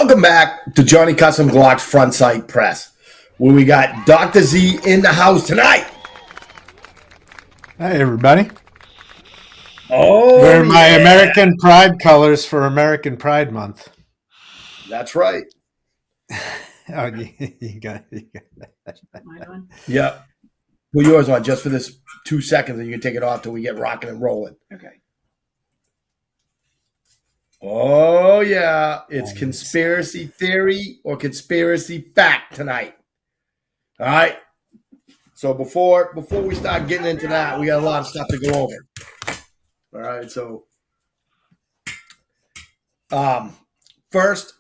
Welcome back to Johnny Custom Glock's Front Sight Press, where we got Dr. Z in the house tonight. Hi, everybody. Oh, Wearing my American Pride colors for American Pride Month. That's right. Oh, you got that. Mine on? Yeah. Put yours on just for this 2 seconds, and you can take it off till we get rocking and rolling. Okay. Oh, yeah. It's conspiracy theory or conspiracy fact tonight. All right. So before we start getting into that, we got a lot of stuff to go over. All right. So first,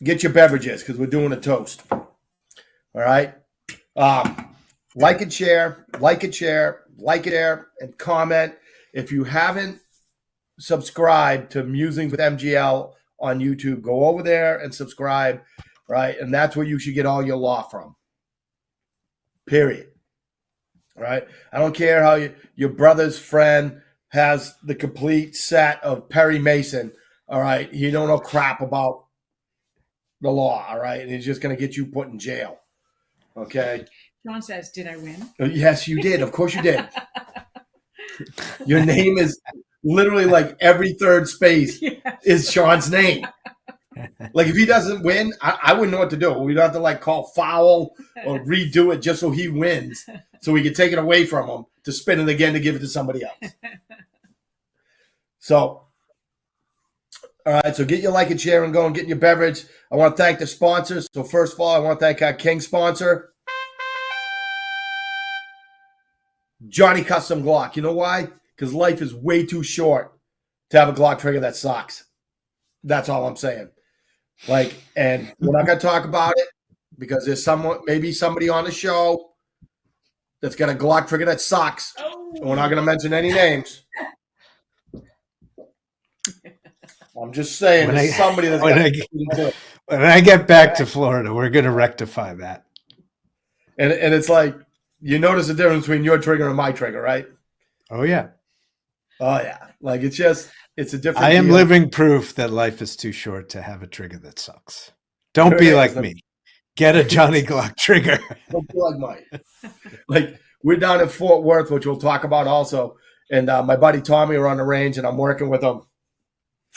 get your beverages because we're doing a toast. All right. Like and share, and comment. If you haven't subscribed to Musings with MGL on YouTube, go over there and subscribe, right? And that's where you should get all your law from. Period. All right? I don't care how your brother's friend has the complete set of Perry Mason, all right? You don't know crap about the law, all right? And he's just going to get you put in jail, okay? John says, did I win? Yes, you did. Of course you did. Your name is literally like every third space is Sean's name. Like if he doesn't win, I wouldn't know what to do. We'd have to like call foul or redo it just so he wins, so we could take it away from him to spin it again to give it to somebody else. So, all right. So get your like and share and go and get your beverage. I want to thank the sponsors. So first of all, I want to thank our King sponsor, Johnny Custom Glock. You know why? Because life is way too short to have a Glock trigger that sucks. That's all I'm saying. Like, and we're not going to talk about it because there's maybe somebody on the show that's got a Glock trigger that sucks. And we're not going to mention any names. I'm just saying there's somebody that's when I get back to Florida, we're going to rectify that. And it's like, you notice the difference between your trigger and my trigger, right? Oh, yeah. Oh, yeah. Like, it's a different I am deal. living proof that life is too short to have a trigger that sucks. Don't be like me. Get a Johnny Glock trigger. Don't be like mine. Like, we're down in Fort Worth, which we'll talk about also. And my buddy Tommy are on the range, and I'm working with him.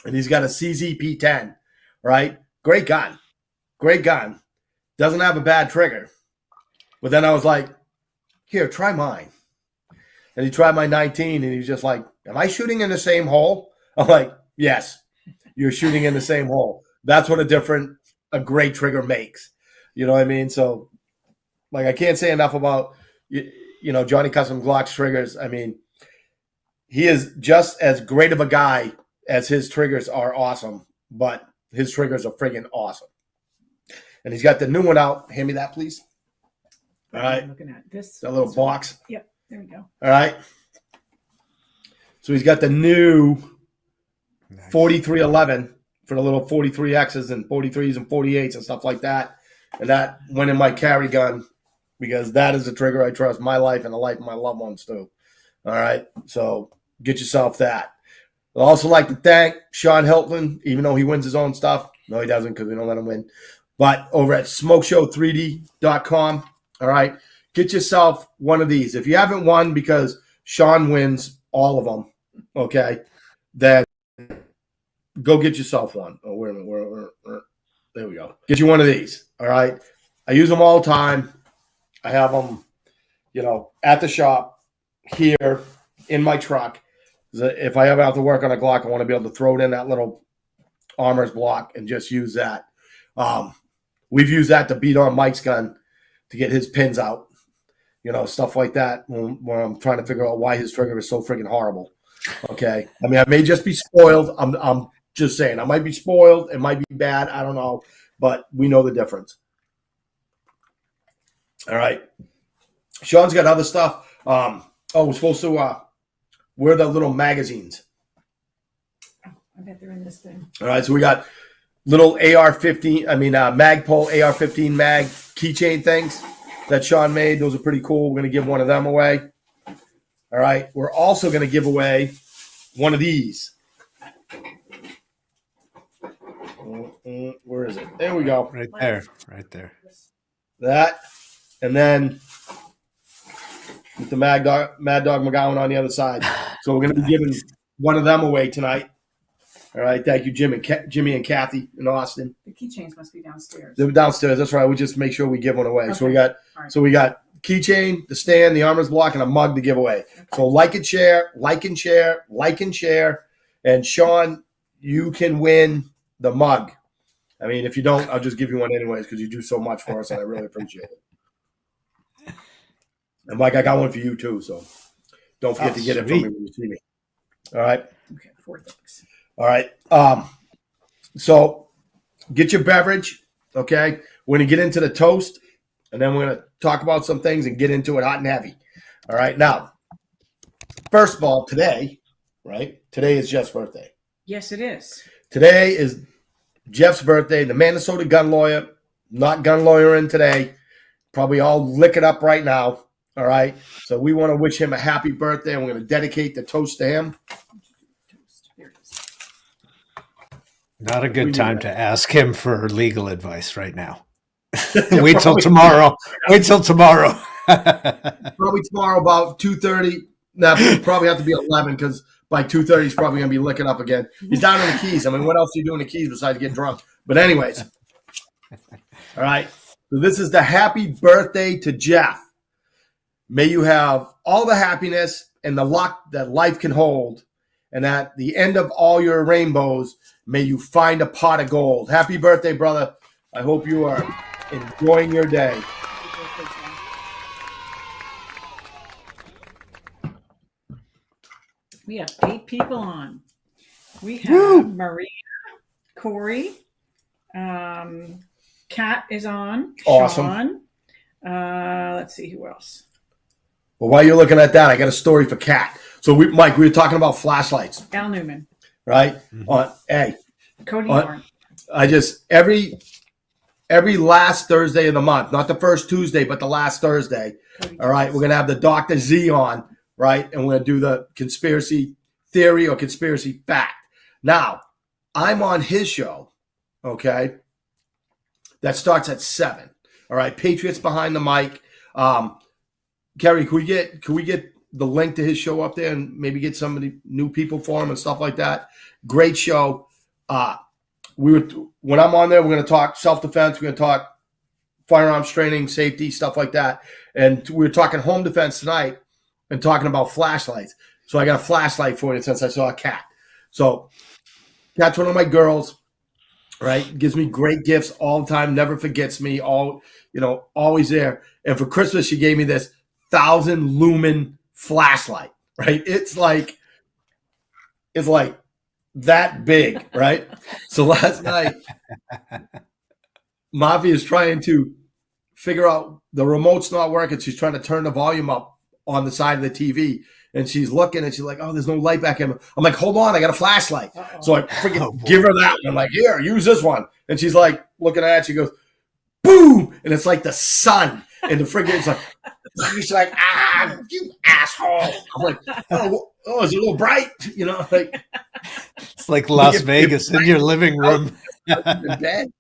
And he's got a CZP-10, right? Great gun. Great gun. Doesn't have a bad trigger. But then I was like, here, try mine. And he tried my 19, and he was just like, am I shooting in the same hole? I'm like, yes, you're shooting in the same hole. That's what a great trigger makes. You know what I mean? So, like, I can't say enough about, Johnny Custom Glock's triggers. I mean, he is just as great of a guy as his triggers are awesome, but his triggers are friggin' awesome. And he's got the new one out. Hand me that, please. All right. I'm looking at this. That little box. Yep. There we go. All right. So he's got the new 4311 for the little 43Xs and 43s and 48s and stuff like that. And that went in my carry gun because that is a trigger I trust my life and the life of my loved ones too. All right. So get yourself that. I'd also like to thank Sean Hilton, even though he wins his own stuff. No, he doesn't because we don't let him win. But over at smokeshow3d.com, all right, get yourself one of these. If you haven't won because Sean wins all of them, okay, then go get yourself one. Oh, wait a minute. There we go. Get you one of these, all right? I use them all the time. I have them, at the shop, here, in my truck. If I ever have to work on a Glock, I want to be able to throw it in that little armor's block and just use that. We've used that to beat on Mike's gun to get his pins out, stuff like that when I'm trying to figure out why his trigger is so freaking horrible. Okay. I mean, I may just be spoiled. I'm just saying I might be spoiled. It might be bad. I don't know, but we know the difference. All right. Sean's got other stuff. We're supposed to wear the little magazines. Oh, I bet they're in this thing. All right. So we got little Magpul AR-15 mag keychain things that Sean made. Those are pretty cool. We're going to give one of them away. All right. We're also going to give away one of these. Where is it? There we go. Right there. Right there. That, and then with the Mad Dog McGowan on the other side. So we're going to be giving one of them away tonight. All right. Thank you, Jimmy and Kathy in Austin. The keychains must be downstairs. They're downstairs. That's right. We just make sure we give one away. Okay. So we got Right. so we got keychain, the stand, the armor's block, and a mug to give away. Okay. So like and share, like and share, like and share. And Sean, you can win the mug. I mean, if you don't, I'll just give you one anyways because you do so much for us, and I really appreciate it. And Mike, I got one for you too, so don't forget to get it from me when you see me. All right. Okay, 4 things. All right. So get your beverage. Okay. We're going to get into the toast, and then we're going to talk about some things and get into it hot and heavy. All right. Now, first of all, today, right? Today is Jeff's birthday. Yes, it is. Today is Jeff's birthday. The Minnesota gun lawyer, not gun lawyering today. Probably all lick it up right now. All right. So we want to wish him a happy birthday, and we're going to dedicate the toast to him. Here it is. Not a good time to ask him for legal advice right now. Yeah, Wait till probably- tomorrow. Wait till tomorrow. Probably tomorrow about 2:30. Nah, it'll probably have to be 11 because by 2:30 he's probably going to be licking up again. He's down in the Keys. I mean, what else are you doing in the Keys besides getting drunk? But anyways. All right. So this is the happy birthday to Jeff. May you have all the happiness and the luck that life can hold. And at the end of all your rainbows, may you find a pot of gold. Happy birthday, brother. I hope you are enjoying your day. We have 8 people on. We have Woo! Maria, Corey, Kat is on. Awesome. Sean. Let's see who else. Well, while you're looking at that, I got a story for Kat. So, Mike, we were talking about flashlights, Al Newman, right? Mhm. Hey, Cody On- Horn. I just every last Thursday of the month, not the first Tuesday, but the last Thursday. Cody All right, Jones. we're gonna have the Dr. Z on, right? And we're gonna do the conspiracy theory or conspiracy fact. Now, I'm on his show, okay? That starts at 7. All right, Patriots behind the mic. Kerry, can we get the link to his show up there and maybe get some of the new people for him and stuff like that? Great show. When I'm on there, we're going to talk self-defense. We're going to talk firearms training, safety, stuff like that. And we were talking home defense tonight and talking about flashlights. So I got a flashlight for you since I saw a cat. So Kat's one of my girls, right? Gives me great gifts all the time, never forgets me, always there. And for Christmas, she gave me this 1,000 lumen flashlight, right? It's like that big, right? So last night, Mafia is trying to figure out the remote's not working. She's trying to turn the volume up on the side of the TV. And she's looking and she's like, oh, there's no light back in. I'm like, hold on, I got a flashlight. Uh-oh. So I freaking Oh, boy. give her that one. I'm like, here, use this one. And she's like, looking at it, she goes, boom. And it's like the sun. And the friggin' it's like, she's like, you asshole. I'm like, oh, is it a little bright? Like It's like Las get- Vegas in your living room. in bed.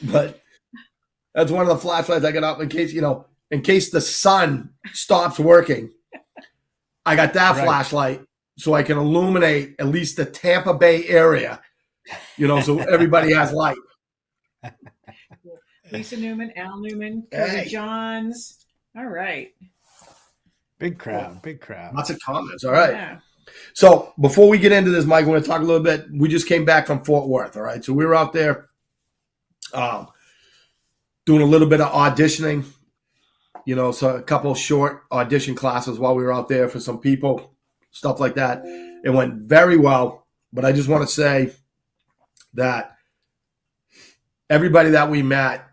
But that's one of the flashlights I got up in case the sun stops working. I got that Right. flashlight so I can illuminate at least the Tampa Bay area, so everybody has light. Lisa Newman, Al Newman, Cody Hey. Johns. All right. Big crowd. Big crowd. Lots of comments. All right. Yeah. So before we get into this, Mike, we're going to talk a little bit. We just came back from Fort Worth. All right. So we were out there doing a little bit of auditioning, so a couple of short audition classes while we were out there for some people, stuff like that. It went very well. But I just want to say that everybody that we met,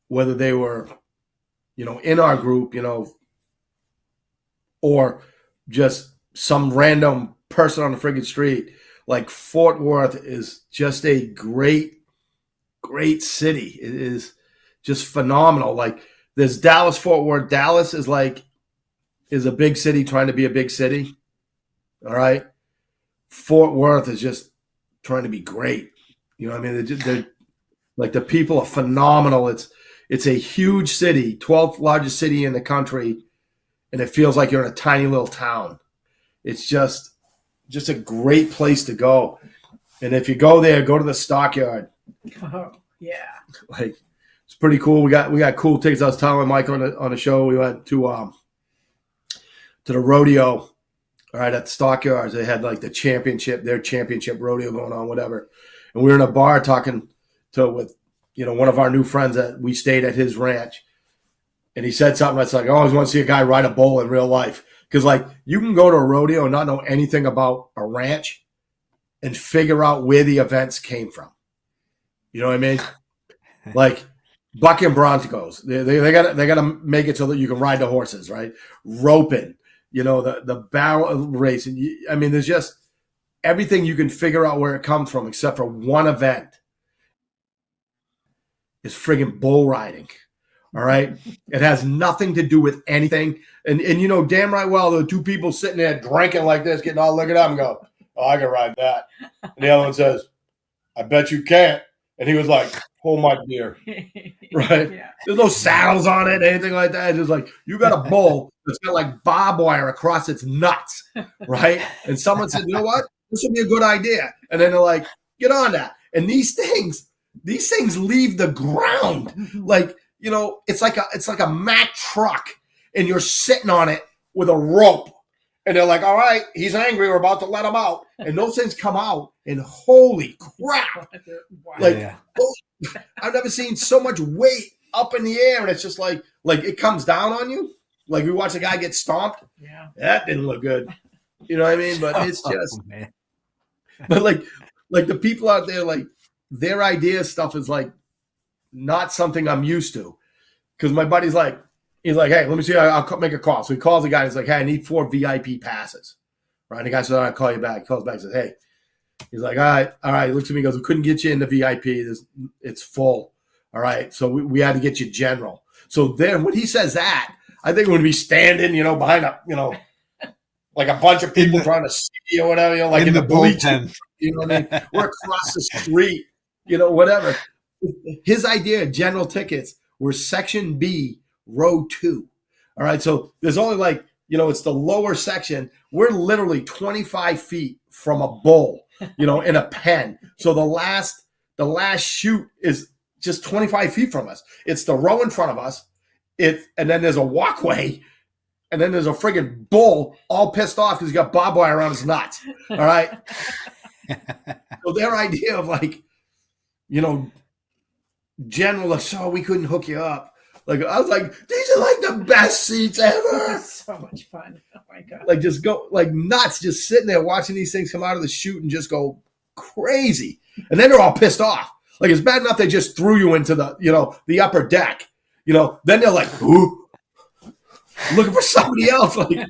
whether they were, in our group, or just some random person on the friggin' street, like Fort Worth is just a great, great city. It is just phenomenal. Like there's Dallas, Fort Worth. Dallas is a big city trying to be a big city. All right. Fort Worth is just trying to be great. You know what I mean? They're like, the people are phenomenal. It's a huge city, 12th largest city in the country, and it feels like you're in a tiny little town. It's just a great place to go. And if you go there, go to the stockyard. Oh, yeah. Like, it's pretty cool. We got cool tickets. I was telling Mike on the show, we went to the rodeo. All right, at the stockyards, they had like their championship rodeo going on, whatever. And we were in a bar talking with one of our new friends that we stayed at his ranch, and he said something that's like, I always want to see a guy ride a bull in real life, because like you can go to a rodeo and not know anything about a ranch and figure out where the events came from. You know what I mean? Like buck and broncos, they got to make it so that you can ride the horses, right? Roping, the barrel racing. I mean, there's just everything you can figure out where it comes from, except for one event. Is friggin' bull riding. All right. It has nothing to do with anything. And damn right well, there are two people sitting there drinking like this, getting all look at up and go, oh, I can ride that. And the other one says, I bet you can't. And he was like, hold my beer. Right. Yeah. There's no saddles on it, anything like that. It's just like, you got a bull that's got like barbed wire across its nuts. Right. And someone said, you know what? This would be a good idea. And then they're like, get on that. And these things leave the ground. Like, it's like a Mack truck, and you're sitting on it with a rope. And they're like, all right, he's angry. We're about to let him out. And those things come out, and holy crap. Like, I've never seen so much weight up in the air, and it's just like it comes down on you. Like we watched a guy get stomped. Yeah. That didn't look good. You know what I mean? But it's just, but like the people out there, like their idea stuff is like not something I'm used to. Because my buddy's like, he's like, hey, let me see. I'll make a call. So he calls the guy. He's like, hey, I need 4 VIP passes. Right. And the guy says, all right, I'll call you back. He calls back and says, hey. He's like, all right. He looks at me and goes, we couldn't get you in the VIP. It's full. All right. So we had to get you general. So then when he says that, I think we're going to be standing, behind like a bunch of people trying to see or whatever, like in the bullpen. You know what I mean? We're across the street, whatever. His idea of general tickets were section B, row 2. All right. So there's only like, it's the lower section. We're literally 25 feet from a bull, in a pen. So the last chute is just 25 feet from us. It's the row in front of us. And then there's a walkway. And then there's a friggin' bull all pissed off because he's got barbed wire around his nuts. All right. So their idea of like, general, so we couldn't hook you up. Like, I was like, these are like the best seats ever. So much fun. Oh my God. Like just go like nuts, just sitting there watching these things come out of the chute and just go crazy. And then they're all pissed off. Like it's bad enough they just threw you into the upper deck. Then they're like, ooh, looking for somebody else. Like,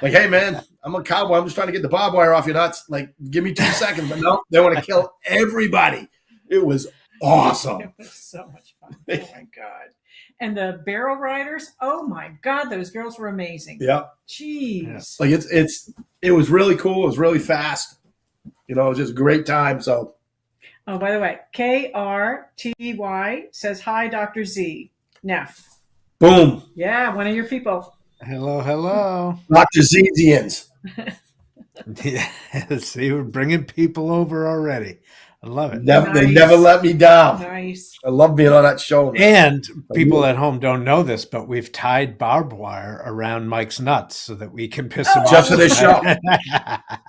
hey man, I'm a cowboy. I'm just trying to get the barbed wire off your nuts. Like, give me 2 seconds. But no, they want to kill everybody. It was awesome. It was so much fun. Oh my God. And the barrel riders, oh my God, those girls were amazing. Yeah. Jeez. Like it was really cool. It was really fast. It was just a great time. So. Oh, by the way, KRTY says, hi, Dr. Z. Neff. Boom. Yeah, one of your people. Hello. Dr. Zizians. Yeah, see, we're bringing people over already. I love it. Nice. They never let me down. Nice. I love being on that show. And people at home don't know this, but we've tied barbed wire around Mike's nuts so that we can piss him off. Just for this show.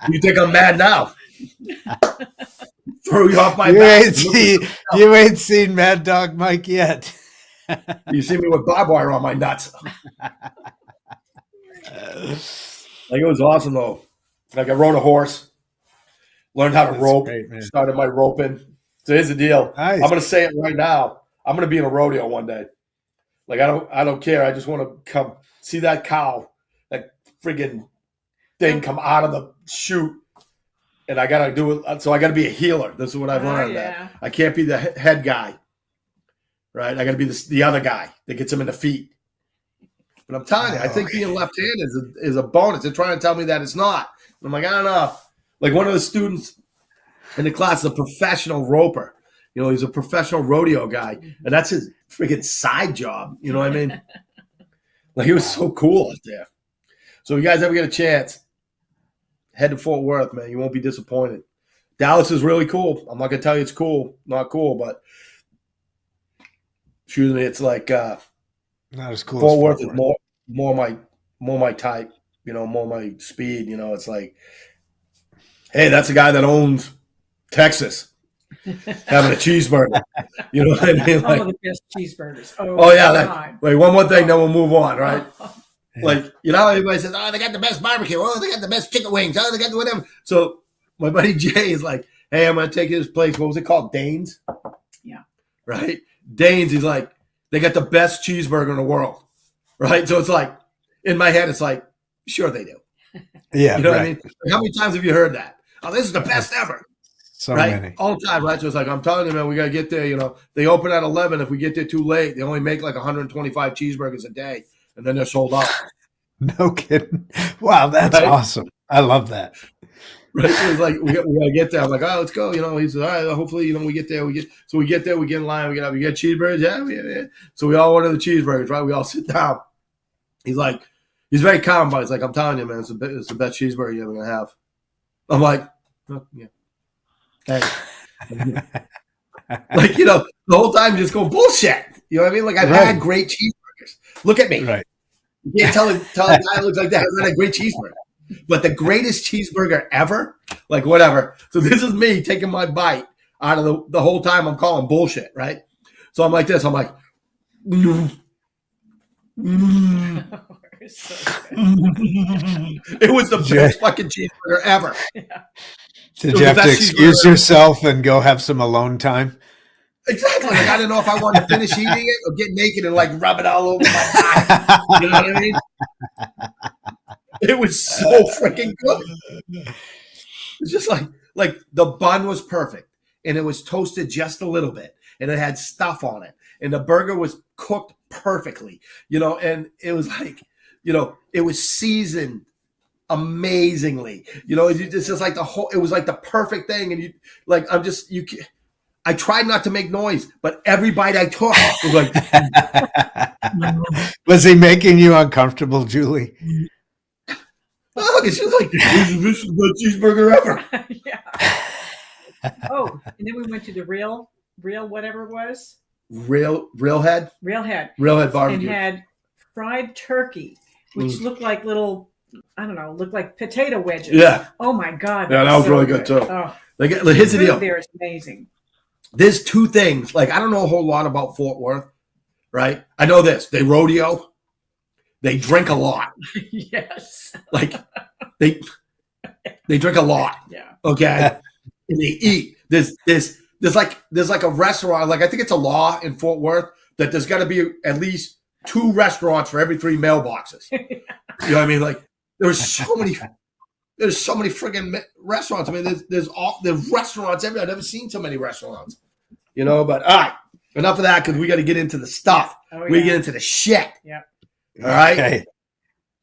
You think I'm mad now? Throw you off my back. You ain't seen Mad Dog Mike yet. You see me with barbed wire on my nuts. Like it was awesome though. Like I rode a horse. Learned how to rope. Great, started my roping. So here's the deal. Nice. I'm going to say it right now. I'm going to be in a rodeo one day. Like I don't care. I just want to come see that cow, that friggin' thing come out of the chute, and I got to do it. So I got to be a healer. This is what I've learned. Yeah. I can't be the head guy, right? I got to be the other guy that gets him in the feet. But I'm telling you, I think being left-handed is a bonus. They're trying to tell me that it's not. And I'm like, I don't know. Like one of the students in the class, a professional roper. He's a professional rodeo guy, and that's his freaking side job. You know what I mean? Like, it was so cool out there. So, if you guys ever get a chance, head to Fort Worth, man. You won't be disappointed. Dallas is really cool. I'm not gonna tell you it's cool, not cool, but excuse me, it's like Not as cool. Fort as Worth Fort is more my type. More my speed. It's like, hey, that's a guy that owns Texas having a cheeseburger. You know what I mean? Some Like, of the best cheeseburgers. oh yeah, God. wait, one more thing, then we'll move on, right? Yeah. Like, everybody says, oh, they got the best barbecue. Oh, they got the best chicken wings. Oh, they got the whatever. So my buddy Jay is like, hey, I'm going to take you to this place. What was it called? Dane's? Yeah. Right? Dane's, he's like, they got the best cheeseburger in the world. Right? So it's like, in my head, it's like, sure they do. Yeah. You know what I mean? How many times have you heard that? Oh, this is the best ever. So right? many. All the time, right? So it's like, I'm telling you, man, we got to get there. They open at 11. If we get there too late, they only make like 125 cheeseburgers a day, and then they're sold out. No kidding. Wow, that's Right? awesome. I love that. Right? So it's like, we got to get there. I'm like, oh, let's go. He says, all right, hopefully, we get there. We get there, we get in line, we get cheeseburgers. Yeah. So we all order the cheeseburgers, right? We all sit down. He's like, he's very calm, but he's like, I'm telling you, man, it's the best cheeseburger you're ever going to have. I'm like, oh, yeah. Hey. Like, the whole time just going bullshit. You know what I mean? Like, I've had great cheeseburgers. Look at me. Right. You can't tell a guy that looks like that hasn't had a great cheeseburger. But the greatest cheeseburger ever, like, whatever. So this is me taking my bite out of the whole time I'm calling bullshit, right? So I'm like this. I'm like, It was the best fucking cheeseburger ever. Yeah. Did you have to excuse yourself and go have some alone time? Exactly. Like, I didn't know if I wanted to finish eating it or get naked and like rub it all over my body. You know what I mean? It was so freaking good. It's just like the bun was perfect, and it was toasted just a little bit, and it had stuff on it, and the burger was cooked perfectly. And it was like, it was seasoned amazingly. It's just like it was like the perfect thing, and I tried not to make noise, but every bite I took was like. Was he making you uncomfortable, Julie? Oh, it's just like, this is the best cheeseburger ever. Yeah. Oh, and then we went to the real whatever it was. Real head barbecue. And had fried turkey, which looked like little, looked like potato wedges. Yeah. Oh my God. Yeah, that was really good too. Oh, here's the deal. There is amazing. There's two things. Like, I don't know a whole lot about Fort Worth, right? I know this. They rodeo. They drink a lot. Yes. Like, they drink a lot. Yeah. Okay. And they eat. There's like a restaurant. Like, I think it's a law in Fort Worth that there's got to be at least 2 restaurants for every 3 mailboxes. You know what I mean? Like, there's so many friggin' restaurants. I mean, there's restaurants everywhere. I've never seen so many restaurants. But all right, enough of that, because we got to get into the stuff. We get into the shit. Yeah. All right. Okay.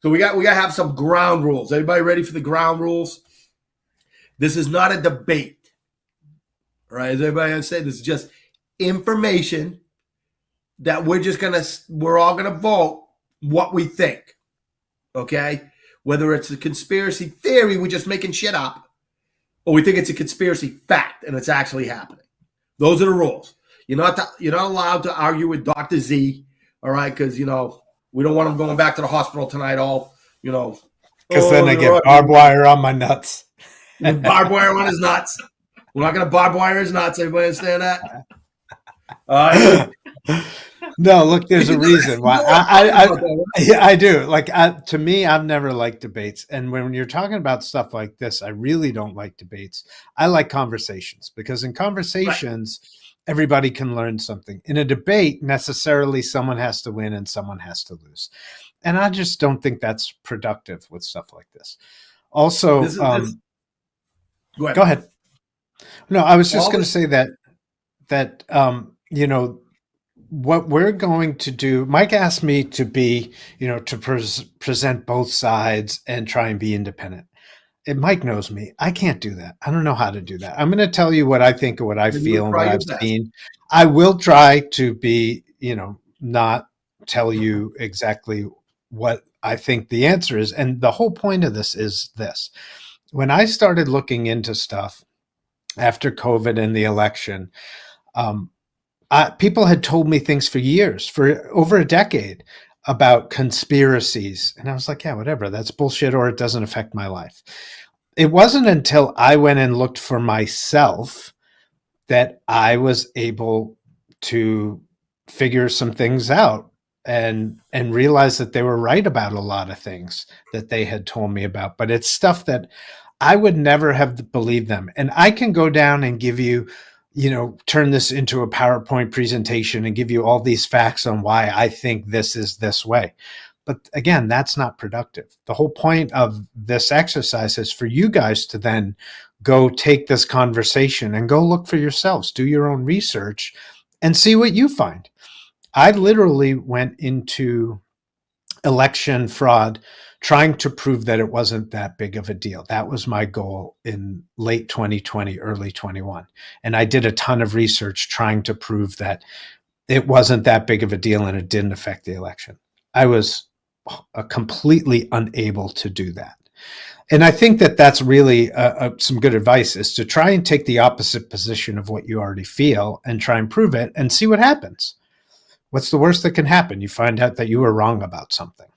So we got to have some ground rules. Everybody ready for the ground rules? This is not a debate. All right. Is everybody understand? This is just information that we're all gonna vote what we think. Okay. Whether it's a conspiracy theory, we're just making shit up, or we think it's a conspiracy fact and it's actually happening. Those are the rules. You're not allowed to argue with Dr. Z, all right? Because, we don't want him going back to the hospital tonight Because then I get barbed wire on my nuts. Barbed wire on his nuts. We're not going to barbed wire his nuts. Everybody understand that? All right. No, look, there's a reason why. I do. Like, to me, I've never liked debates. And when you're talking about stuff like this, I really don't like debates. I like conversations, because in conversations, everybody can learn something. In a debate, necessarily someone has to win and someone has to lose. And I just don't think that's productive with stuff like this. Also, Go ahead. No, I was just going to say that what we're going to do, Mike asked me to be, to present both sides and try and be independent. Mike knows me. I can't do that. I don't know how to do that. I'm going to tell you what I think and what I Then feel you'll and try what your I've best. seen. I will try to be, not tell you exactly what I think the answer is. And the whole point of this is this. When I started looking into stuff after COVID and the election, um, people had told me things for years, for over a decade, about conspiracies. And I was like, yeah, whatever. That's bullshit, or it doesn't affect my life. It wasn't until I went and looked for myself that I was able to figure some things out and realize that they were right about a lot of things that they had told me about. But it's stuff that I would never have believed them. And I can go down and give you, turn this into a PowerPoint presentation and give you all these facts on why I think this is this way. But again, that's not productive. The whole point of this exercise is for you guys to then go take this conversation and go look for yourselves, do your own research and see what you find. I literally went into election fraud trying to prove that it wasn't that big of a deal. That was my goal in late 2020, early 21. And I did a ton of research trying to prove that it wasn't that big of a deal and it didn't affect the election. I was completely unable to do that. And I think that that's really some good advice, is to try and take the opposite position of what you already feel and try and prove it and see what happens. What's the worst that can happen? You find out that you were wrong about something.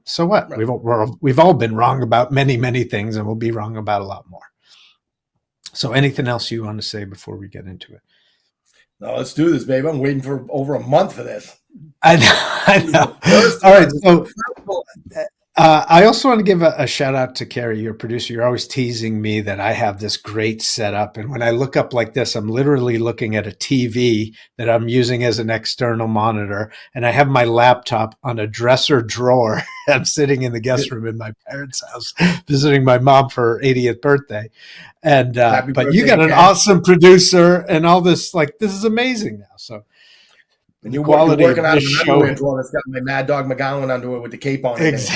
So what? Right. We've all been wrong about many, many things, and we'll be wrong about a lot more. So anything else you want to say before we get into it? No, let's do this, baby. I'm waiting for over a month for this. I know. All right. So I also want to give a shout out to Carrie, your producer. You're always teasing me that I have this great setup. And when I look up like this, I'm literally looking at a TV that I'm using as an external monitor. And I have my laptop on a dresser drawer. I'm sitting in the guest room in my parents' house, visiting my mom for her 80th birthday. And, Happy but you birthday, got an Ken. awesome producer and all this, like, this is amazing now. So, And the you're quality working of out of this an show. underwear drawer that's got my Mad Dog McGowan underwear with the cape on it.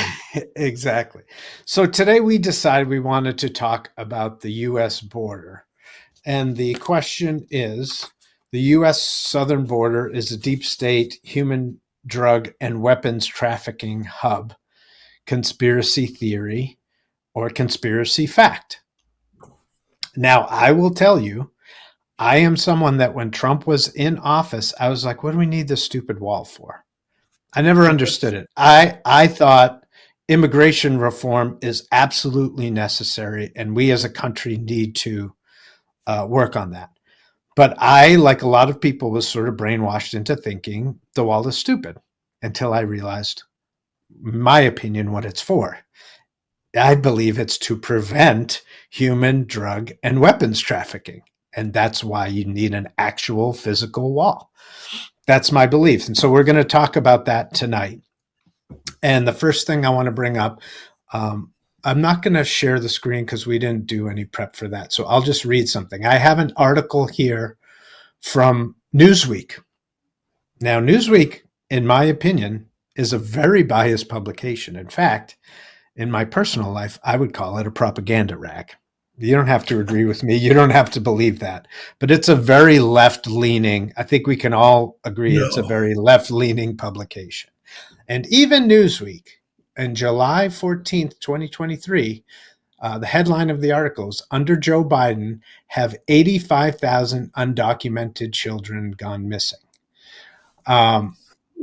Exactly. So today we decided we wanted to talk about the U.S. border. And the question is, the U.S. southern border is a deep state human drug and weapons trafficking hub, conspiracy theory, or conspiracy fact. Now, I will tell you, I am someone that when Trump was in office, I was like, what do we need this stupid wall for? I never understood it. I thought immigration reform is absolutely necessary, and we as a country need to work on that. But I, like a lot of people, was sort of brainwashed into thinking the wall is stupid until I realized, my opinion, what it's for. I believe it's to prevent human drug and weapons trafficking. And that's why you need an actual physical wall. That's my belief. And so we're going to talk about that tonight. And the first thing I want to bring up, I'm not going to share the screen because we didn't do any prep for that. So I'll just read something. I have an article here from Newsweek. Now, Newsweek, in my opinion, is a very biased publication. In fact, in my personal life, I would call it a propaganda rag. You don't have to agree with me. You don't have to believe that. But it's a very left-leaning, I think we can all agree it's a very left-leaning publication. And even Newsweek, in July 14th, 2023, the headline of the article is, under Joe Biden, have 85,000 undocumented children gone missing.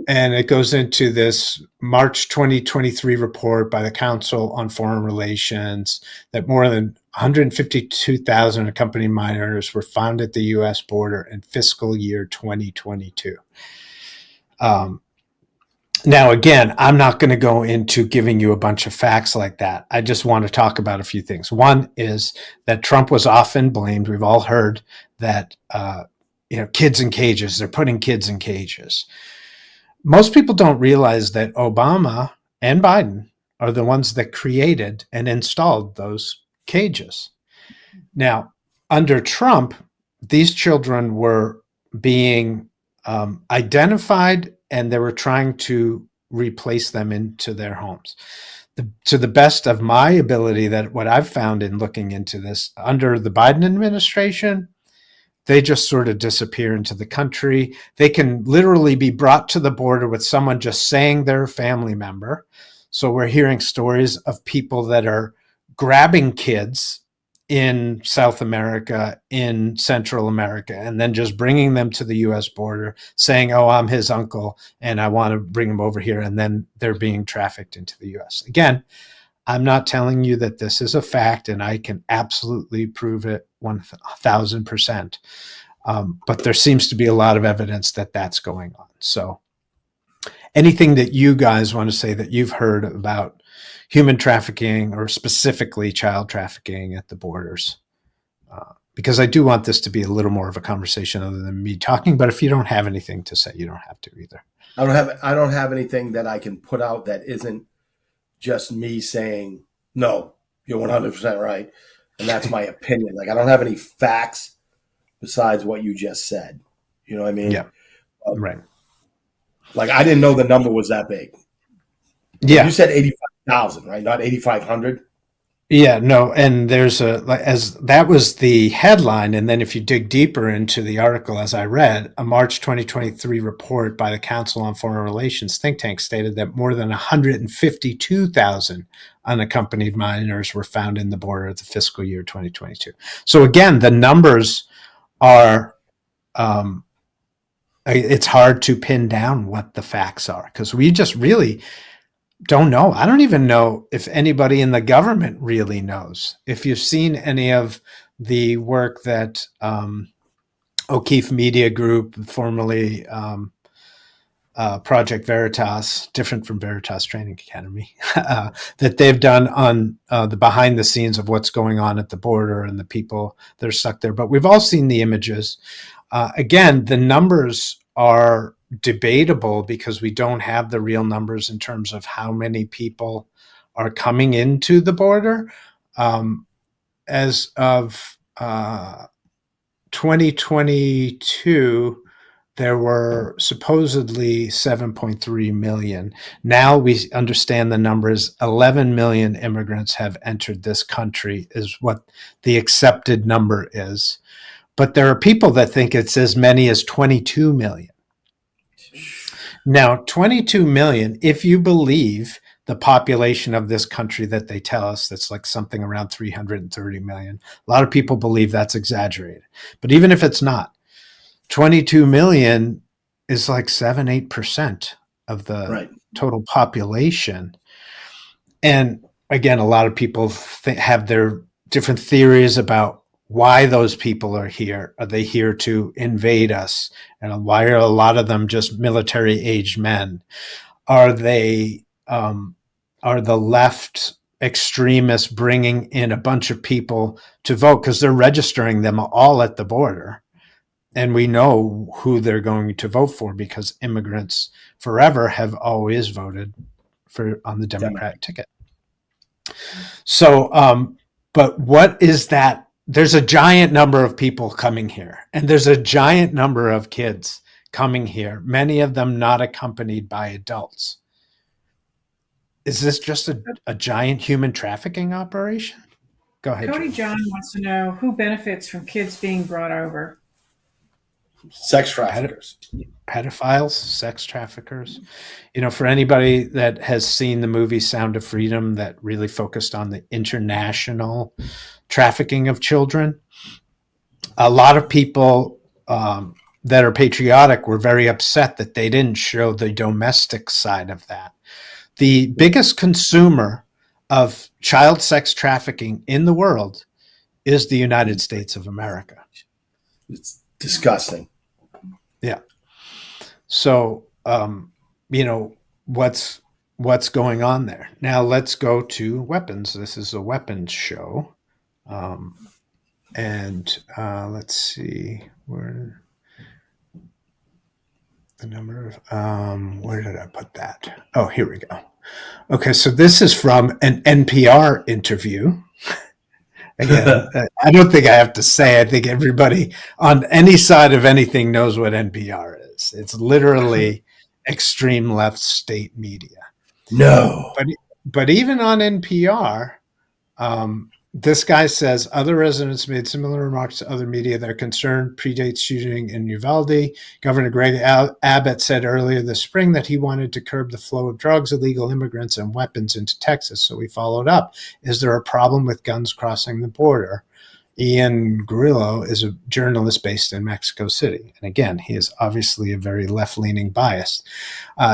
And it goes into this March 2023 report by the Council on Foreign Relations that more than 152,000 accompanied minors were found at the U.S. border in fiscal year 2022. Now, again, I'm not going to go into giving you a bunch of facts like that. I just want to talk about a few things. One is that Trump was often blamed. We've all heard that, kids in cages, they're putting kids in cages. Most people don't realize that Obama and Biden are the ones that created and installed those cages. Now, under Trump, these children were being identified, and they were trying to replace them into their homes. to the best of my ability, that what I've found in looking into this, under the Biden administration, they just sort of disappear into the country. They can literally be brought to the border with someone just saying they're a family member. So we're hearing stories of people that are grabbing kids in South America, in Central America, and then just bringing them to the US border, saying, oh, I'm his uncle and I want to bring him over here. And then they're being trafficked into the US. Again, I'm not telling you that this is a fact, and I can absolutely prove it 1,000%. But there seems to be a lot of evidence that that's going on. So anything that you guys want to say that you've heard about human trafficking, or specifically child trafficking at the borders? Because I do want this to be a little more of a conversation other than me talking. But if you don't have anything to say, you don't have to either. I don't have anything that I can put out that isn't just me saying, no, you're 100% right. And that's my opinion. Like, I don't have any facts besides what you just said. You know what I mean? Yeah. Right. Like, I didn't know the number was that big. Yeah. You said 85,000, right? Not 8,500. Yeah, no, and there's as that was the headline, and then if you dig deeper into the article, as I read, a March 2023 report by the Council on Foreign Relations think tank stated that more than 152,000 unaccompanied minors were found in the border of the fiscal year 2022. So again, the numbers are, it's hard to pin down what the facts are, because we just really don't know. I don't even know if anybody in the government really knows. If you've seen any of the work that O'Keefe Media Group, formerly Project Veritas, different from Veritas Training Academy, that they've done on the behind the scenes of what's going on at the border and the people that are stuck there. But we've all seen the images. Again, the numbers are debatable because we don't have the real numbers in terms of how many people are coming into the border. As of 2022, there were supposedly 7.3 million. Now we understand the numbers. 11 million immigrants have entered this country is what the accepted number is. But there are people that think it's as many as 22 million. Now, 22 million, if you believe the population of this country that they tell us, that's like something around 330 million. A lot of people believe that's exaggerated. But even if it's not, 22 million is like 7-8% of the total population. And again, a lot of people have their different theories about why those people are here. Are they here to invade us? And why are a lot of them just military-aged men? Are they are the left extremists bringing in a bunch of people to vote because they're registering them all at the border? And we know who they're going to vote for because immigrants forever have always voted on the Democratic ticket. So, but what is that? There's a giant number of people coming here, and there's a giant number of kids coming here, many of them not accompanied by adults. Is this just a giant human trafficking operation? Go ahead. Cody John wants to know who benefits from kids being brought over. Sex traffickers. Pedophiles, sex traffickers. You know, for anybody that has seen the movie Sound of Freedom that really focused on the international trafficking of children, a lot of people that are patriotic were very upset that they didn't show the domestic side of that. The biggest consumer of child sex trafficking in the world is the United States of America. It's disgusting. Yeah. So, you know, what's going on there? Now let's go to weapons. This is a weapons show. And let's see where the number of, where did I put that? Oh, here we go. Okay. So this is from an NPR interview. Again, I don't think I have to say, I think everybody on any side of anything knows what NPR is. It's literally extreme left state media. No. But even on NPR, this guy says other residents made similar remarks to other media. Their concern predates shooting in Uvalde. Governor Greg Abbott said earlier this spring that he wanted to curb the flow of drugs, illegal immigrants, and weapons into Texas. So we followed up. Is there a problem with guns crossing the border? Ian Grillo is a journalist based in Mexico City. And again, he is obviously a very left-leaning bias.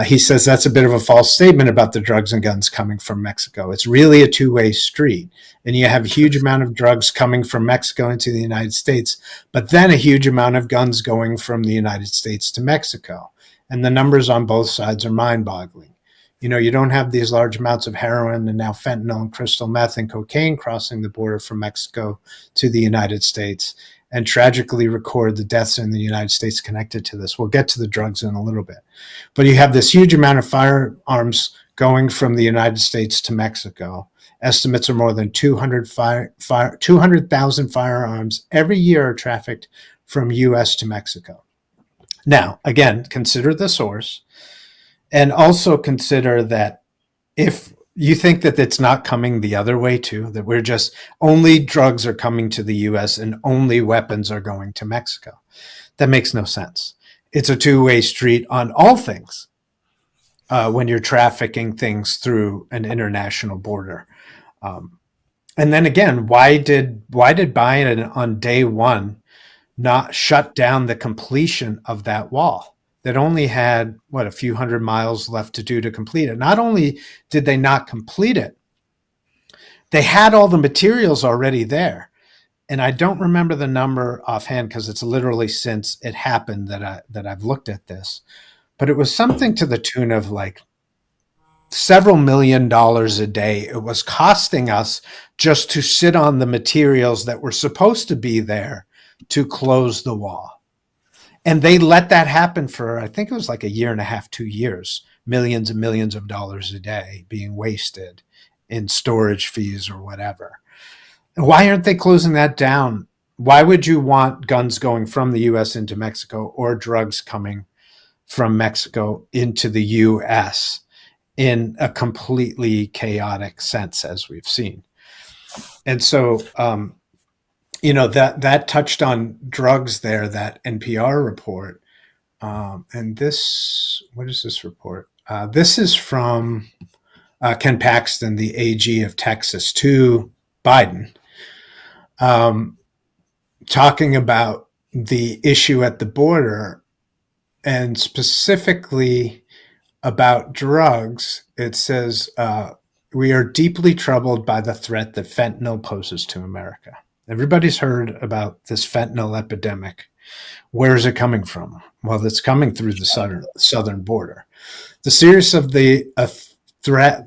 He says that's a bit of a false statement about the drugs and guns coming from Mexico. It's really a two-way street. And you have a huge amount of drugs coming from Mexico into the United States, but then a huge amount of guns going from the United States to Mexico. And the numbers on both sides are mind-boggling. You don't have these large amounts of heroin and now fentanyl and crystal meth and cocaine crossing the border from Mexico to the United States and tragically record the deaths in the United States connected to this. We'll get to the drugs in a little bit. But you have this huge amount of firearms going from the United States to Mexico. Estimates are more than 200,000 firearms every year are trafficked from U.S. to Mexico. Now, again, consider the source. And also consider that if you think that it's not coming the other way too, that we're just only drugs are coming to the US and only weapons are going to Mexico, that makes no sense. It's a two-way street on all things when you're trafficking things through an international border. And then again, why did Biden on day one not shut down the completion of that wall that only had, a few hundred miles left to do to complete it? Not only did they not complete it, they had all the materials already there. And I don't remember the number offhand because it's literally since it happened that I've looked at this. But it was something to the tune of like several $1 million a day it was costing us just to sit on the materials that were supposed to be there to close the wall. And they let that happen for, I think it was like a year and a half, 2 years, millions and millions of dollars a day being wasted in storage fees or whatever. And why aren't they closing that down? Why would you want guns going from the US into Mexico or drugs coming from Mexico into the US in a completely chaotic sense, as we've seen? And so, that touched on drugs there, that NPR report. And this, what is this report? This is from Ken Paxton, the AG of Texas, to Biden, talking about the issue at the border and specifically about drugs. It says, we are deeply troubled by the threat that fentanyl poses to America. Everybody's heard about this fentanyl epidemic. Where is it coming from? Well, it's coming through the southern border. The seriousness of the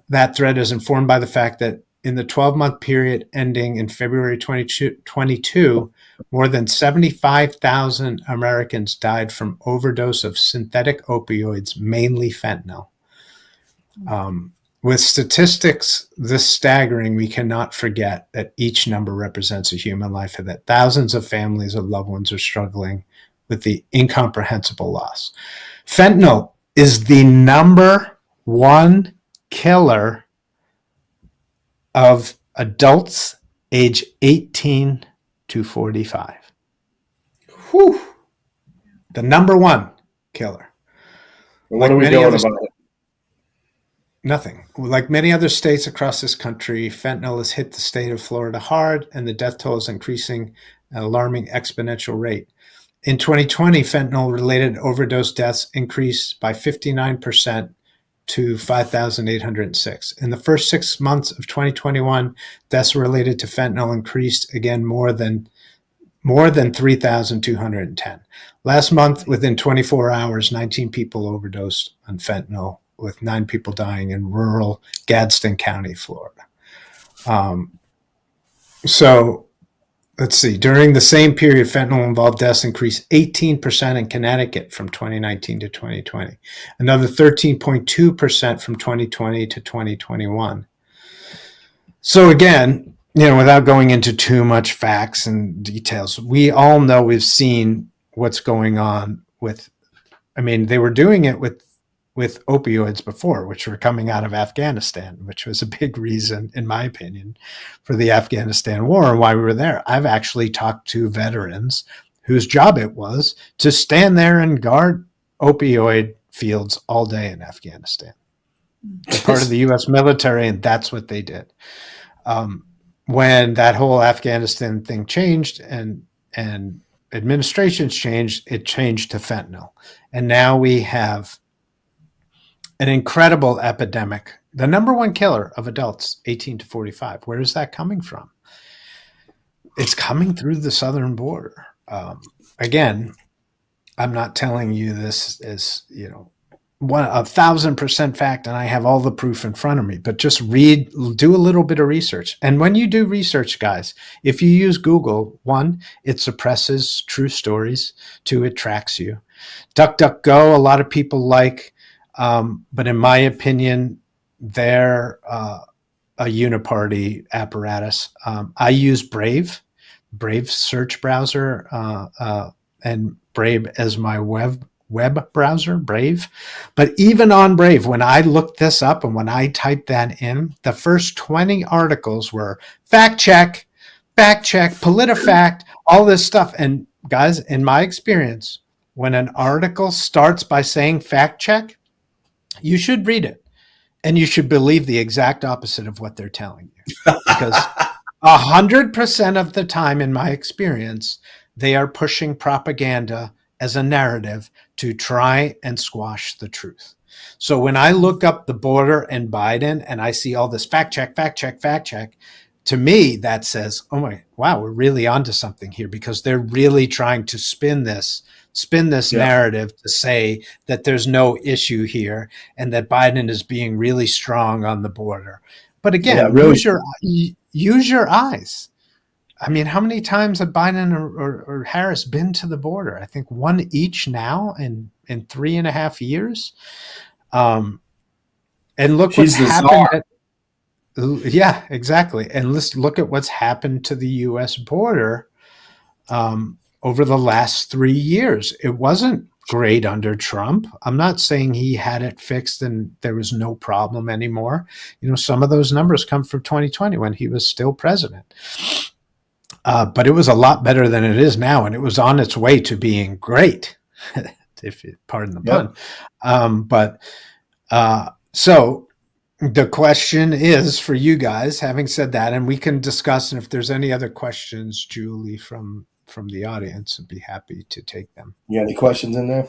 that threat is informed by the fact that in the 12-month period ending in February 2022, more than 75,000 Americans died from overdose of synthetic opioids, mainly fentanyl. With statistics this staggering, we cannot forget that each number represents a human life and that thousands of families of loved ones are struggling with the incomprehensible loss. Fentanyl is the number one killer of adults age 18 to 45. Whew. The number one killer. What are we doing about it? Nothing. Like many other states across this country, fentanyl has hit the state of Florida hard, and the death toll is increasing at an alarming exponential rate. In 2020, fentanyl-related overdose deaths increased by 59% to 5,806. In the first 6 months of 2021, deaths related to fentanyl increased again more than 3,210. Last month, within 24 hours, 19 people overdosed on fentanyl, with 9 people dying in rural Gadsden County, Florida. So let's see. During the same period, fentanyl-involved deaths increased 18% in Connecticut from 2019 to 2020, another 13.2% from 2020 to 2021. So again, without going into too much facts and details, we all know, we've seen what's going on with, they were doing it with with opioids before, which were coming out of Afghanistan, which was a big reason, in my opinion, for the Afghanistan war and why we were there. I've actually talked to veterans whose job it was to stand there and guard opioid fields all day in Afghanistan. They're part of the U.S. military, and that's what they did. When that whole Afghanistan thing changed and administrations changed, it changed to fentanyl. And now we have an incredible epidemic, the number one killer of adults 18 to 45. Where is that coming from? It's coming through the southern border. Again, I'm not telling you this as, 1,000% fact, and I have all the proof in front of me, but just do a little bit of research. And when you do research, guys, if you use Google, 1, it suppresses true stories. 2, it tracks you. DuckDuckGo, a lot of people like, but in my opinion, they're a uniparty apparatus. I use Brave search browser, and Brave as my web browser, Brave. But even on Brave, when I looked this up and when I typed that in, the first 20 articles were fact check, PolitiFact, all this stuff. And guys, in my experience, when an article starts by saying fact check, you should read it and you should believe the exact opposite of what they're telling you. Because 100% of the time, in my experience, they are pushing propaganda as a narrative to try and squash the truth. So when I look up the border and Biden and I see all this fact check, to me, that says, wow, we're really onto something here, because they're really trying to spin this narrative to say that there's no issue here and that Biden is being really strong on the border. But again, use your eyes. I mean, how many times have Biden or Harris been to the border? I think 1 each now in 3.5 years. And look what's happened. Yeah, exactly. And let's look at what's happened to the U.S. border over the last 3 years. It wasn't great under Trump. I'm not saying he had it fixed and there was no problem anymore. Some of those numbers come from 2020 when he was still president. But it was a lot better than it is now, and it was on its way to being great, if you pardon the pun. So the question is for you guys, having said that, and we can discuss, and if there's any other questions, Julie, from the audience, I'd be happy to take them. You got any questions in there?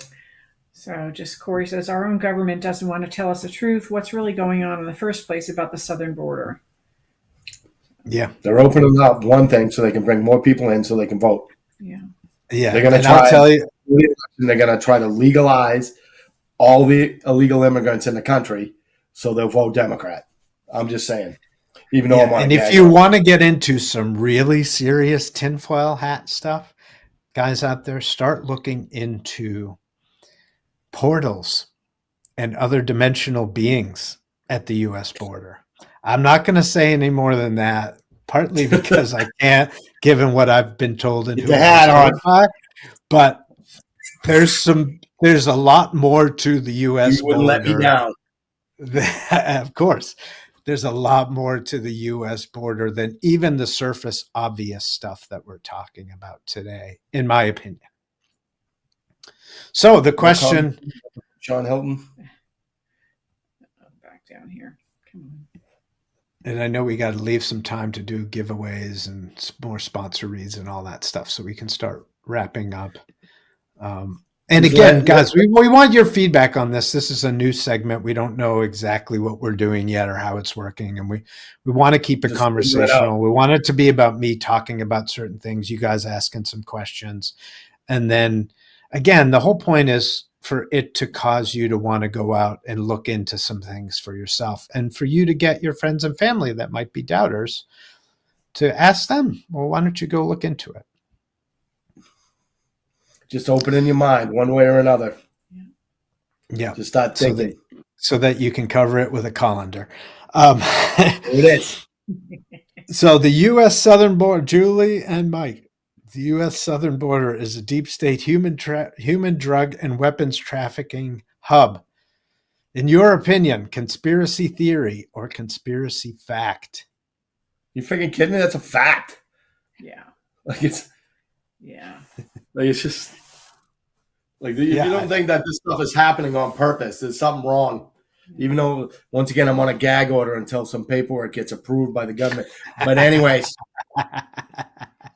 So just Corey says, our own government doesn't want to tell us the truth. What's really going on in the first place about the southern border? Yeah, they're opening up one thing so they can bring more people in so they can vote. Yeah. They're going to try. I'll tell you, they're going to try to legalize all the illegal immigrants in the country so they'll vote Democrat. I'm just saying. Even though I'm on. And if you want to get into some really serious tinfoil hat stuff, guys out there, start looking into portals and other dimensional beings at the U.S. border. I'm not going to say any more than that, partly because I can't, given what I've been told and who I'm by, but there's a lot more to the U.S. You wouldn't let me down. Of course, there's a lot more to the U.S. border than even the surface obvious stuff that we're talking about today, in my opinion. So the question, Sean Hilton, back down here. Come on. And I know we got to leave some time to do giveaways and more sponsor reads and all that stuff so we can start wrapping up. And again, guys, we want your feedback on this. This is a new segment. We don't know exactly what we're doing yet or how it's working. And we want to keep it conversational. We want it to be about me talking about certain things, you guys asking some questions. And then, again, the whole point is for it to cause you to want to go out and look into some things for yourself, and for you to get your friends and family that might be doubters to ask them, well, why don't you go look into it? Just open in your mind one way or another. Yeah. Just start thinking. So that you can cover it with a colander. It is. So the U.S. southern border, Julie and Mike, the U.S. southern border is a deep state human drug and weapons trafficking hub In your opinion, conspiracy theory or conspiracy fact? You freaking kidding me? That's a fact. Yeah. Like it's Yeah. like it's just like if you don't think that this stuff is happening on purpose, there's something wrong. Even though once again I'm on a gag order until some paperwork gets approved by the government. But anyways,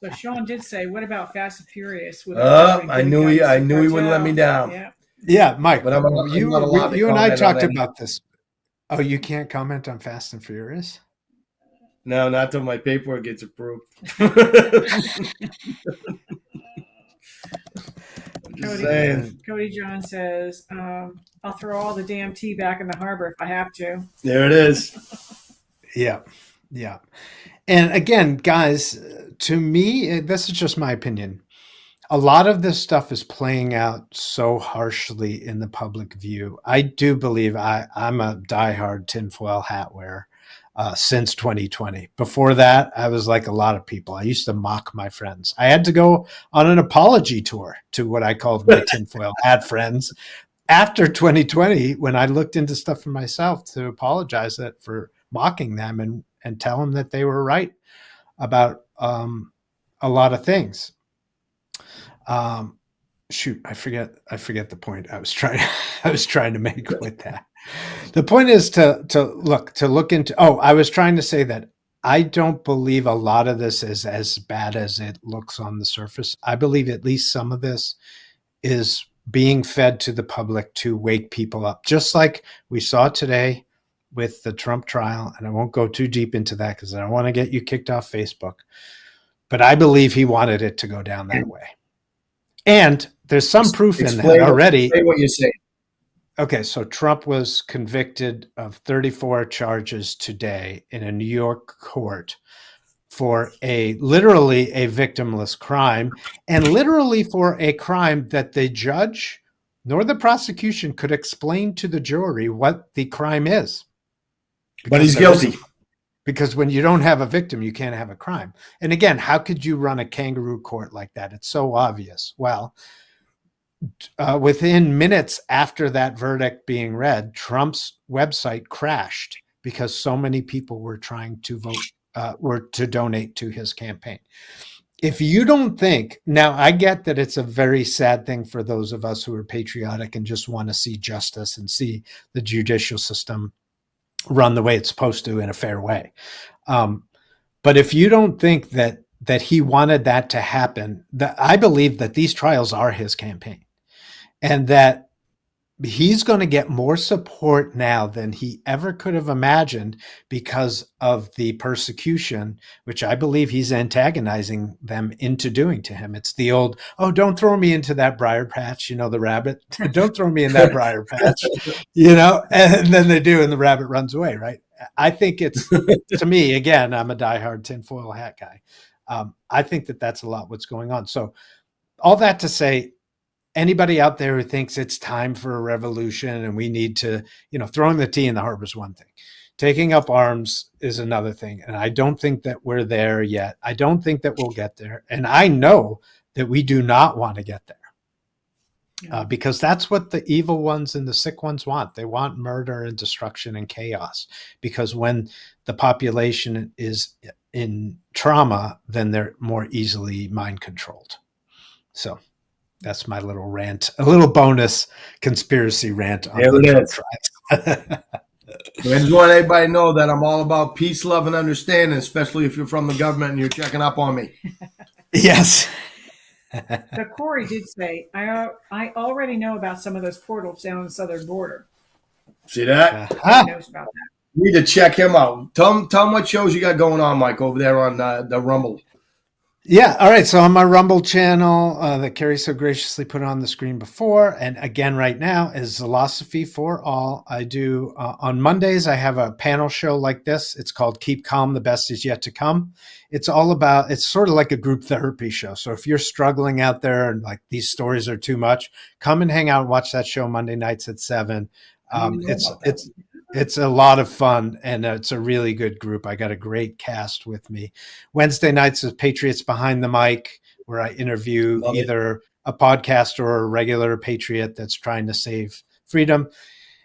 So Sean did say, "What about Fast and Furious?" With I knew he wouldn't let me down. Yeah. Yeah, Mike. But I'm not allowed to you and I comment on talked any. about this. Oh, you can't comment on Fast and Furious? No, not till my paperwork gets approved. Cody John says, "I'll throw all the damn tea back in the harbor if I have to." There it is. Yeah. And again, guys, to me, this is just my opinion. A lot of this stuff is playing out so harshly in the public view. I do believe I'm a diehard tinfoil hat wearer since 2020. Before that, I was like a lot of people. I used to mock my friends. I had to go on an apology tour to what I called my tinfoil hat friends after 2020, when I looked into stuff for myself, to apologize for mocking them and tell them that they were right about a lot of things. Shoot, I forget the point I was trying to make with that. The point is to look into. Oh, I was trying to say that I don't believe a lot of this is as bad as it looks on the surface. I believe at least some of this is being fed to the public to wake people up, just like we saw today with the Trump trial. And I won't go too deep into that because I don't want to get you kicked off Facebook. But I believe he wanted it to go down that way. And there's some proof in that already. Explain what you're saying. Okay, so Trump was convicted of 34 charges today in a New York court for literally a victimless crime, and literally for a crime that the judge nor the prosecution could explain to the jury what the crime is. But he's guilty. Because when you don't have a victim, you can't have a crime. And again, how could you run a kangaroo court like that? It's so obvious. Well, within minutes after that verdict being read, Trump's website crashed because so many people were trying to vote, were to donate to his campaign. If you don't think, now I get that it's a very sad thing for those of us who are patriotic and just want to see justice and see the judicial system run the way it's supposed to in a fair way. But if you don't think that he wanted that to happen, I believe that these trials are his campaign, and that he's going to get more support now than he ever could have imagined because of the persecution, which I believe he's antagonizing them into doing to him. It's the old, oh, don't throw me into that briar patch, the rabbit. Don't throw me in that briar patch, and then they do, and the rabbit runs away, right? I think it's, to me, again, I'm a diehard tinfoil hat guy. I think that that's a lot what's going on. So all that to say, anybody out there who thinks it's time for a revolution and we need to, throwing the tea in the harbor is one thing. Taking up arms is another thing. And I don't think that we're there yet. I don't think that we'll get there. And I know that we do not want to get there because that's what the evil ones and the sick ones want. They want murder and destruction and chaos, because when the population is in trauma, then they're more easily mind controlled. So that's my little rant, a little bonus conspiracy rant on the Trump trials. I just want everybody to know that I'm all about peace, love, and understanding, especially if you're from the government and you're checking up on me. Yes. So Corey did say, I already know about some of those portals down on the southern border. See that? He knows about that. You need to check him out. Tell him what shows you got going on, Mike, over there on the Rumble. Yeah. All right. So on my Rumble channel that Carrie so graciously put on the screen before, and again right now, is Philosophy for All. I do on Mondays, I have a panel show like this. It's called Keep Calm, the Best Is Yet to Come. It's sort of like a group therapy show. So if you're struggling out there and like these stories are too much, come and hang out and watch that show Monday nights at 7. It's a lot of fun, and it's a really good group. I got a great cast with me. Wednesday nights is Patriots Behind the Mic, where I interview either a podcaster or a regular patriot that's trying to save freedom.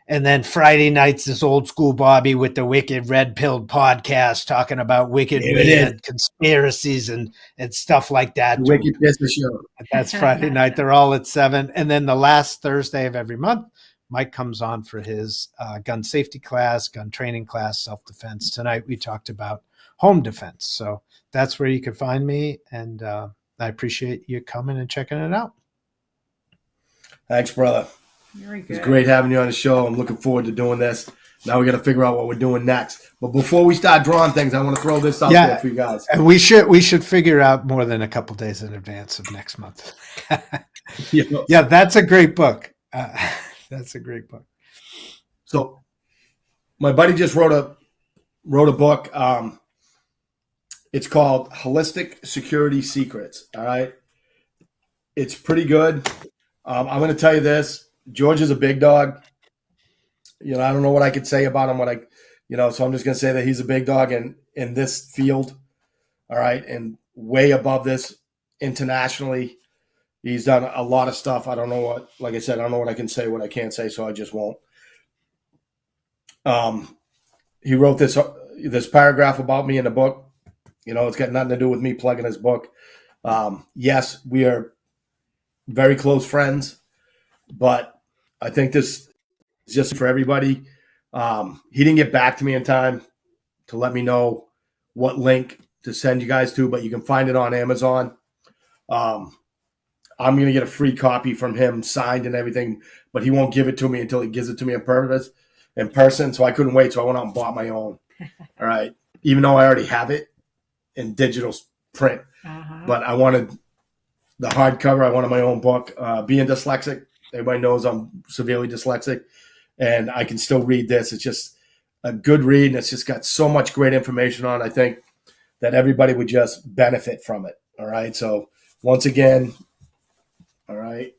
And then Friday nights is old school Bobby with the Wicked Red Pilled podcast talking about wicked There it weed is. and conspiracies and stuff like that. The Wicked Business Show. That's Friday night. They're all at 7. And then the last Thursday of every month, Mike comes on for his gun safety class, gun training class, self-defense. Tonight we talked about home defense. So that's where you can find me. And I appreciate you coming and checking it out. Thanks, brother. Very good. It's great having you on the show. I'm looking forward to doing this. Now we got to figure out what we're doing next. But before we start drawing things, I want to throw this out there for you guys. And we should figure out more than a couple days in advance of next month. Yeah, that's a great book. That's a great book. So my buddy just wrote a book. It's called Holistic Security Secrets. All right. It's pretty good. I'm going to tell you this. George is a big dog. You know, I don't know what I could say about him. So I'm just going to say that he's a big dog in this field. All right. And way above this internationally. He's done a lot of stuff. I don't know what, like I said, I don't know what I can say, what I can't say. So I just won't. He wrote this paragraph about me in the book. You know, it's got nothing to do with me plugging his book. Yes, we are very close friends, but I think this is just for everybody. He didn't get back to me in time to let me know what link to send you guys to, but you can find it on Amazon. I'm going to get a free copy from him, signed and everything, but he won't give it to me until he gives it to me in person. So I couldn't wait. So I went out and bought my own. All right. Even though I already have it in digital print, but I wanted the hardcover. I wanted my own book. Being dyslexic, everybody knows I'm severely dyslexic, and I can still read this. It's just a good read, and it's just got so much great information on it. I think that everybody would just benefit from it. All right. So once again, all right,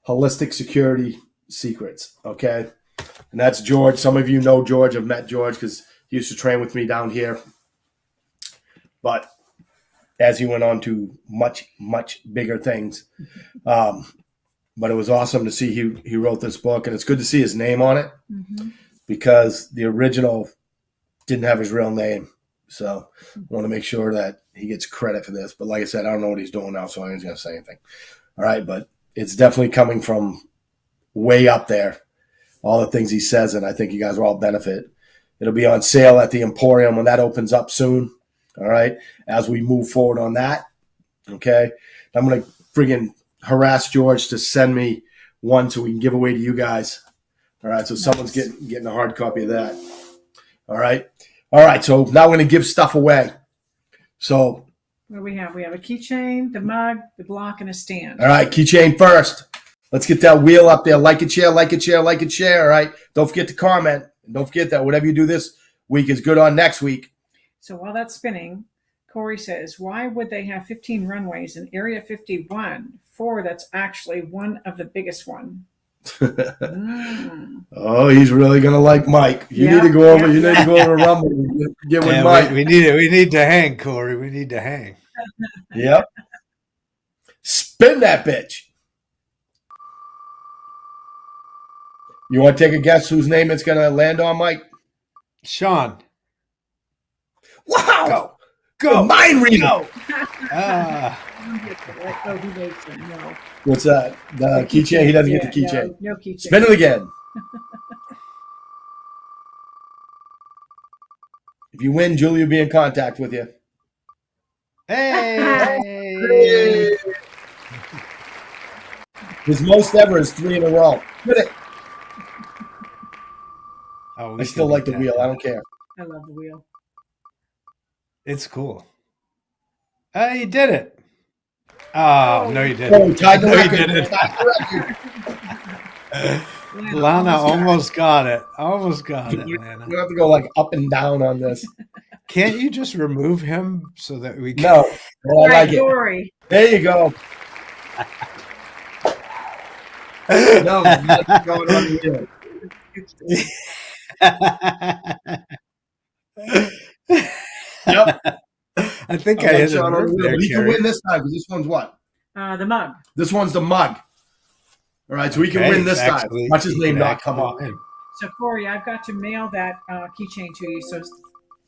Holistic Security Secrets. Okay. And that's George. Some of you know George. I've met George because he used to train with me down here. But as he went on to much, much bigger things. But it was awesome to see he wrote this book. And it's good to see his name on it because the original didn't have his real name. So I want to make sure that he gets credit for this. But like I said, I don't know what he's doing now, so I ain't going to say anything. All right. But it's definitely coming from way up there. All the things he says, and I think you guys will all benefit. It'll be on sale at the Emporium when that opens up soon. All right. As we move forward on that. Okay. I'm going to friggin' harass George to send me one so we can give away to you guys. All right. So someone's getting a hard copy of that. All right. All right. So now we're going to give stuff away. So what do we have? We have a keychain, the mug, the block, and a stand. All right. Keychain first. Let's get that wheel up there. Like it, share, like it, share, like it, share. All right. Don't forget to comment. And don't forget that whatever you do this week is good on next week. So while that's spinning, Corey says, why would they have 15 runways in Area 51? 4, that's actually one of the biggest one. Oh, he's really going to like Mike. You need to go over. You need to go over to Rumble and get with Mike. We need to hang, Corey. We need to hang. Yep. Spin that bitch. You want to take a guess whose name it's going to land on, Mike? Sean. Wow. Go. Mind reading. Go. What's that? The keychain? He doesn't get the keychain. No keychain. Spin it again. If you win, Julie will be in contact with you. Hey. His most ever is 3 in a row. Spin it. Oh, I still like the wheel. I don't care. I love the wheel. It's cool. You did it. Oh, no, you didn't. Oh, tied the No, you record. didn't. Tied the record. Lana almost got it. Almost got it, Lana. You have to go like up and down on this. Can't you just remove him so that we can? No. Well, I like it. Corey. There you go. No, that's going on the wheel. Yep. I think I hit it. But he can win this time because this one's what? The mug. This one's the mug. All right, so we can win this time. Watch his name not come up. So Corey, I've got to mail that keychain to you. So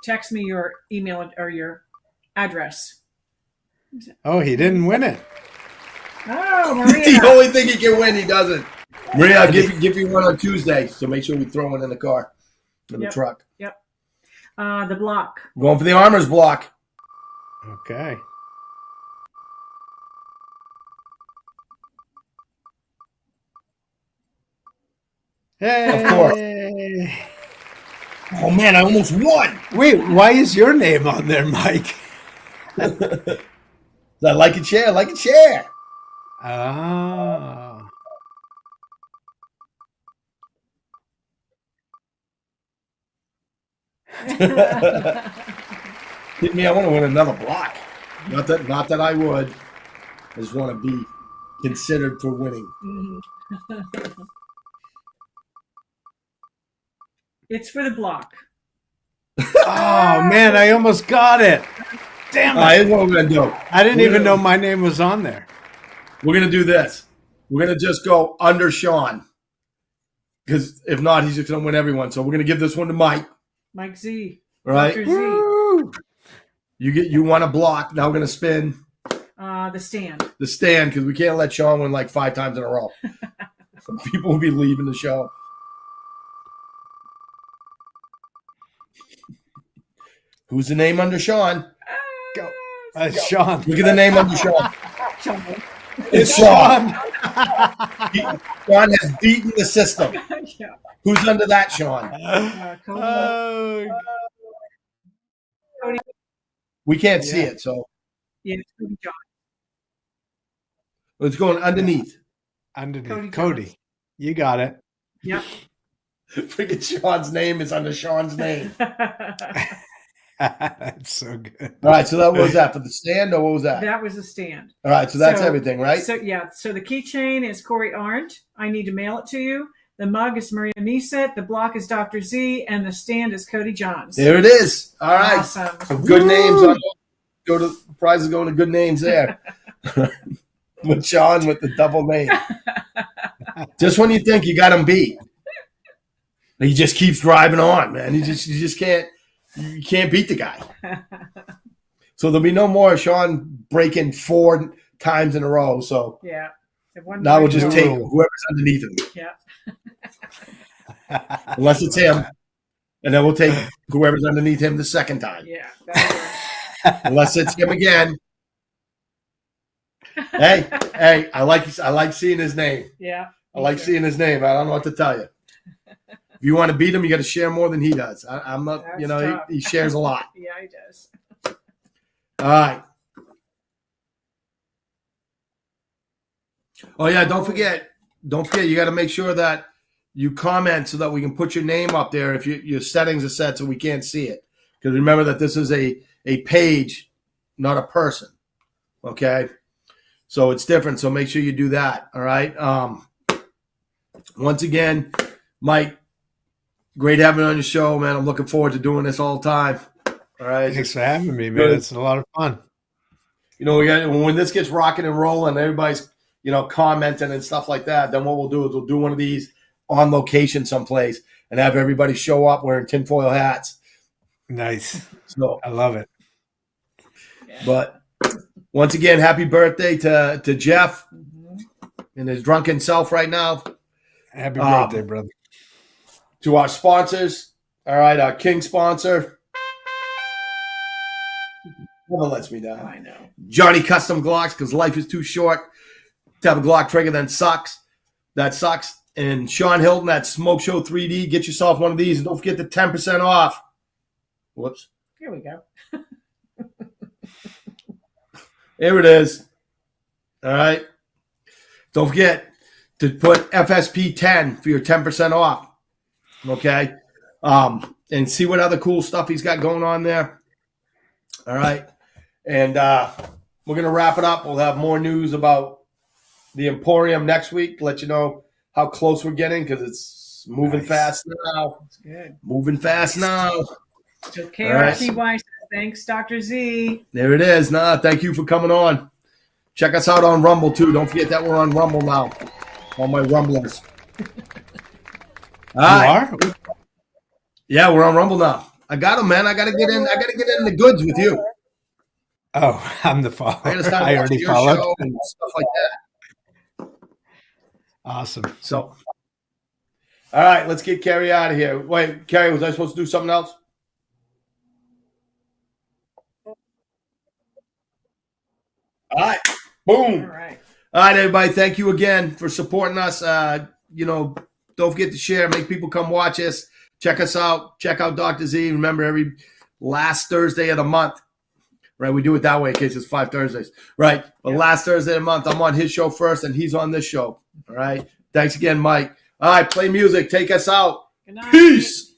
text me your email or your address. Oh, he didn't win it. Oh, Maria. The only thing he can win, he doesn't. Maria, I'll give you one on Tuesday, so make sure we throw it in the car, in the truck. Yep. The block. Going for the armor's block. Okay. Hey. Of course. Oh, man, I almost won. Wait, why is your name on there, Mike? I like a chair, like a chair. Oh. Hit me, I want to win another block. Not that I would. I just want to be considered for winning. It's for the block. Oh, man, I almost got it. Damn it. Here's what we're going to do. I didn't even know my name was on there. We're going to do this. We're going to just go under Sean. Because if not, he's just going to win everyone. So we're going to give this one to Mike. Mike Z. Right? Dr. Z. You want a block. Now we're going to spin. The stand. The stand, because we can't let Sean win like 5 times in a row. People will be leaving the show. Who's the name under Sean? Go. Sean. Look at the name under Sean. Sean. It's Sean. Sean has beaten the system. Yeah. Who's under that, Sean? Cody. We can't see it, so Yeah, it's Cody John. it's going underneath. Underneath. Cody. You got it. Yep. Freaking Sean's name is under Sean's name. That's so good. All right, so that was that for the stand, or what was that? That was the stand. All right, so that's everything, right? So so the keychain is Corey Arndt. I need to mail it to you. The mug is Maria Niset. The block is Dr. Z, and the stand is Cody Johns. There it is. All right, Awesome. some good names. Go to prizes going to good names there. With Sean with the double name. Just when you think you got him beat, he just keeps driving on, man. You just can't. You can't beat the guy. So there'll be no more Sean breaking 4 times in a row. So Yeah. now we'll just take whoever's underneath him. Yeah. Unless it's him. And then we'll take whoever's underneath him the second time. Yeah. Unless it's him again. Hey, I like seeing his name. Yeah. I like seeing his name. I don't know what to tell you. If you want to beat him, you got to share more than he does. I'm not, That's he shares a lot. Yeah, he does. All right. Oh yeah, don't forget, you got to make sure that you comment so that we can put your name up there if your settings are set so we can't see it. Because remember that this is a page, not a person. Okay? So it's different, so make sure you do that. All right? Once again, Mike, great having you on your show, man. I'm looking forward to doing this all the time. All right? Thanks for having me, man. It's a lot of fun. When this gets rocking and rolling, everybody's commenting and stuff like that, then what we'll do is we'll do one of these on location someplace and have everybody show up wearing tinfoil hats. Nice. So I love it. But once again, happy birthday to Jeff and his drunken self right now. Happy birthday, brother. To our sponsors. All right, our King sponsor. Never lets me down. I know. Johnny Custom Glocks, because life is too short to have a Glock trigger that sucks. And Sean Hilton at Smoke Show 3D. Get yourself one of these, and don't forget the 10% off. Whoops. Here we go. Here it is. All right. Don't forget to put FSP 10 for your 10% off. Okay. And see what other cool stuff he's got going on there. All right. And we're going to wrap it up. We'll have more news about the Emporium next week. Let you know how close we're getting because it's moving fast now. That's good. Moving fast now. So KRTY says, thanks, Dr. Z. There it is. Thank you for coming on. Check us out on Rumble, too. Don't forget that we're on Rumble now. all my rumblers. All You right. are? Yeah, we're on Rumble now. I got them, man. I gotta get in. I gotta get in the goods with you. Oh, I'm the I follower. gotta start I watching already your followed. show and stuff like that. Awesome. So, all right, let's get Carrie out of here. Wait, Carrie, was I supposed to do something else? All right, boom. All right. All right, everybody. Thank you again for supporting us. Don't forget to share. Make people come watch us. Check us out. Check out Dr. Z. Remember, every last Thursday of the month, right? We do it that way in case it's 5 Thursdays, right? But last Thursday of the month, I'm on his show first, and he's on this show. All right. Thanks again, Mike. All right, play music. Take us out. Good night. Peace.